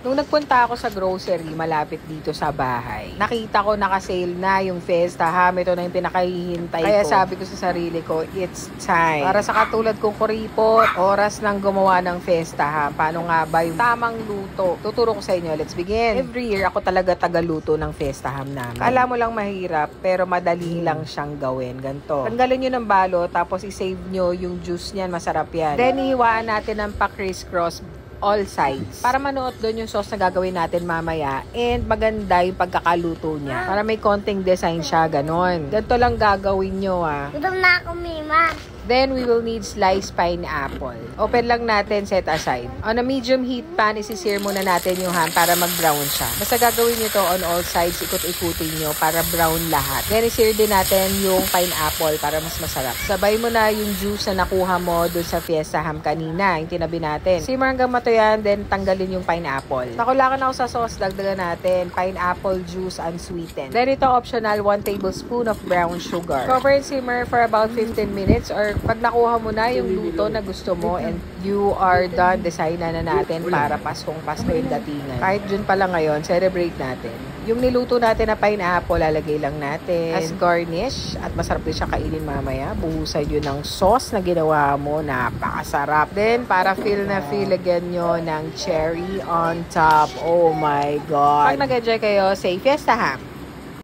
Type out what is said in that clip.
Nung nagpunta ako sa grocery malapit dito sa bahay, nakita ko naka-sale na yung Fiesta Ham. Ito na yung pinakahihintay ko. Kaya sabi ko sa sarili ko, it's time. Para sa katulad kong kuripot, oras nang gumawa ng Fiesta Ham. Paano nga ba yung tamang luto? Tuturo ko sa inyo. Let's begin. Every year, ako talaga tagaluto ng Fiesta Ham namin. Kala mo lang mahirap, pero madali lang siyang gawin. Ganto. Tanggalin nyo ng balot, tapos i-save nyo yung juice niyan. Masarap yan. Then, ihiwaan natin ng pa-criss-cross all sides. Para manuot doon yung sauce na gagawin natin mamaya. And maganda yung pagkakaluto niya. Para may konting design siya, ganon. Ganito lang gagawin nyo Gutom na ako, Mima. Then, we will need sliced pineapple. Open lang natin, set aside. On a medium heat pan, isi-sear muna natin yung ham para mag-brown siya. Basta gagawin nyo to on all sides, ikot-ikutin nyo para brown lahat. Then, isi-sear din natin yung pineapple para mas masarap. Sabay mo na yung juice na nakuha mo dun sa Fiesta Ham kanina, yung tinabi natin. Simmer hanggang matuyan, then tanggalin yung pineapple. Nakulakan ako sa sauce, dagdagan natin pineapple juice unsweetened. Then, ito optional, 1 tablespoon of brown sugar. Cover and simmer for about 15 minutes or pag nakuha mo na yung luto na gusto mo and you are done, design na natin para Paskong-Pasko yung datingan. Kahit June pa lang ngayon, celebrate natin. Yung niluto natin na pineapple, lalagay lang natin as garnish at masarap din siya kainin mamaya. Buhusan yun ng sauce na ginawa mo, napakasarap. Then, para feel na feel again nyo ng cherry on top. Oh my God! Pag nag-enjoy kayo, say Fiesta Ham!